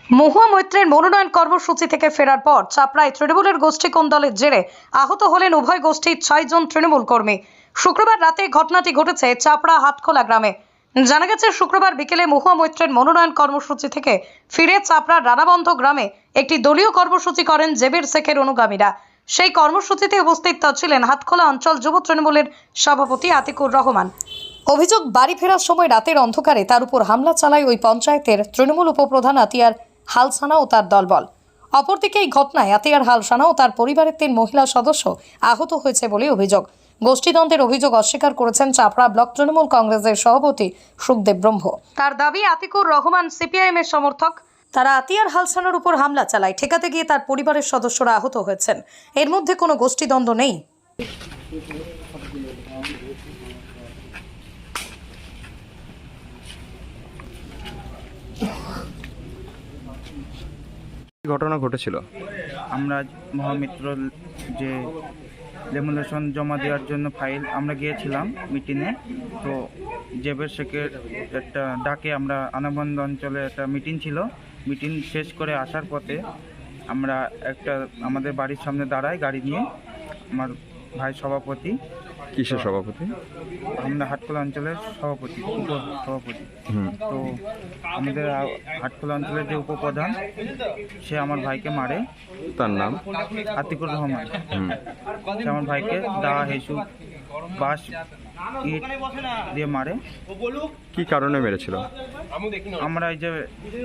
মহুয়া মৈত্রের মনোনয়ন কর্মসূচি থেকে ফেরার পর চাপড়ায় তৃণমূলের গোষ্ঠী কোন্দলের জেরে আহত হলেন উভয় গোষ্ঠীর 6 জন তৃণমূল কর্মী। শুক্রবার রাতে ঘটনাটি ঘটেছে চাপড়া হাটখোলা গ্রামে। জানা গেছে শুক্রবার বিকেলে মহুয়া মৈত্রের মনোনয়ন কর্মসূচি থেকে ফিরে চাপড়ার রানাবন্ধ গ্রামে একটি দলীয় কর্মসূচি করেন জেবির শেখের অনুগামীরা। সেই কর্মসূচিতে উপস্থিত ছিলেন হাটখোলা অঞ্চল যুব তৃণমূলের সভাপতি আতিকুর রহমান। অভিযোগ, বাড়ি ফেরার সময় রাতের অন্ধকারে তার উপর হামলা চালায় ওই পঞ্চায়েতের তৃণমূল উপপ্রধান আতিয়ার হালসানা ও তার দলবল। অপরদিকে এই ঘটনায় আতিয়ার হালসানা ও তার পরিবারের 3 মহিলা সদস্য আহত হয়েছে বলে অভিযোগ। গোষ্ঠীদ্বন্দ্বের অভিযোগ অস্বীকার করেছেন চাপড়া ব্লক তৃণমূল কংগ্রেসের সভাপতি সুখদেব ব্রহ্ম। তার দাবি, আতিকুর রহমান সিপিআইএম এর সমর্থক। তারা আতিয়ার হালসানার উপর হামলা চালায়, ঠেকাতে গিয়ে তার পরিবারের সদস্যরা আহত হয়েছেন। এর মধ্যে কোনো গোষ্ঠীদ্বন্দ্ব নেই। ঘটনা ঘটেছিল। আমরা মহামিত্র যে লেমিনেশন জমা দেওয়ার জন্য ফাইল আমরা গিয়েছিলাম মিটিংয়ে। তো জেবের শেখের একটা ডাকে আমরা আনাবন্দ অঞ্চলে একটা মিটিং ছিল। মিটিং শেষ করে আসার পথে আমরা একটা আমাদের বাড়ির সামনে দাঁড়াই গাড়ি নিয়ে। আমার ভাই সভাপতি। কিসের সভাপতি? আমরা হাটখোলা অঞ্চলের সভাপতি, উপসভাপতি। তো আমাদের হাটখোলা অঞ্চলের যে উপপ্রধান, সে আমার ভাইকে মারে। তার নাম আতিকুর রহমান। সে আমার ভাইকে দা, হেসু, বাঁশ, ইট দিয়ে মারে। কি কারণে মেরেছিল? আমরা এই যে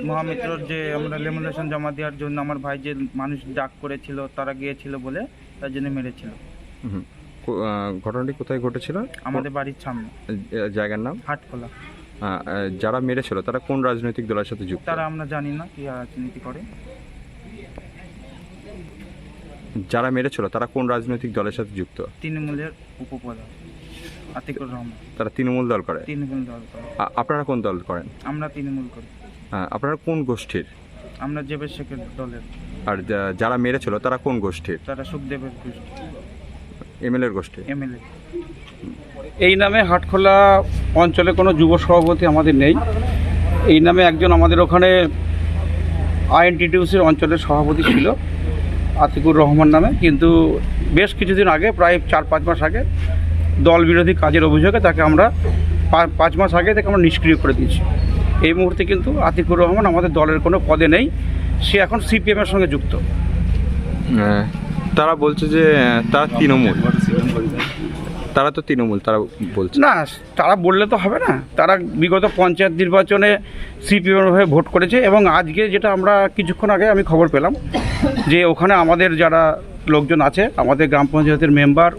মহামিত্রর যে আমরা লেমিনেশন জমা দেওয়ার জন্য আমার ভাই যে মানুষ ডাক করেছিল, তারা গিয়েছিল বলে তার জন্য মেরেছিল। ঘটনাটি কোথায় ঘটেছিল? আমাদের বাড়ির সামনে। জায়গার নাম? হাটখোলা। যারা মেরেছিল তারা কোন রাজনৈতিক দলের সাথে যুক্ত? তারা আমরা জানি না কি রাজনীতি করে। যারা মেরেছিল তারা কোন রাজনৈতিক দলের সাথে যুক্ত? তৃণমূলের উপপ্রধান আতিকুর রহমান। তারা তৃণমূল দল করে? তৃণমূল দল করে। আপনারা কোন দল করেন? আমরা তৃণমূল করি। আপনারা কোন গোষ্ঠীর? আমরা জেবের শেখের দলের। আর যারা মেরেছিল তারা কোন গোষ্ঠীর? তারা সুখদেবের গোষ্ঠী, এমএলএর গোষ্ঠী। এমএলএ। এই নামে হাটখোলা অঞ্চলে কোনো যুব সভাপতি আমাদের নেই। এই নামে একজন আমাদের ওখানে আইএনটিটিউসির অঞ্চলের সভাপতি ছিল আতিকুর রহমান নামে, কিন্তু বেশ কিছুদিন আগে, প্রায় 4-5 মাস আগে, দল বিরোধী কাজের অভিযোগে তাকে আমরা 5 মাস আগে তাকে আমরা নিষ্ক্রিয় করে দিয়েছি। এই মুহূর্তে কিন্তু আতিকুর রহমান আমাদের দলের কোনো পদে নেই, সে এখন সিপিএমের সঙ্গে যুক্ত। তারা বলছে যে তারা তৃণমূল। তারা তো তৃণমূল, তারা বলছে না, তারা বললে তো হবে না। তারা বিগত পঞ্চায়েত নির্বাচনে সিপিএমের হয়ে ভোট করেছে, এবং আজকে যেটা আমরা কিছুক্ষণ আগে আমি খবর পেলাম যে ওখানে আমাদের যারা লোকজন আছে, আমাদের গ্রাম পঞ্চায়েতের মেম্বার,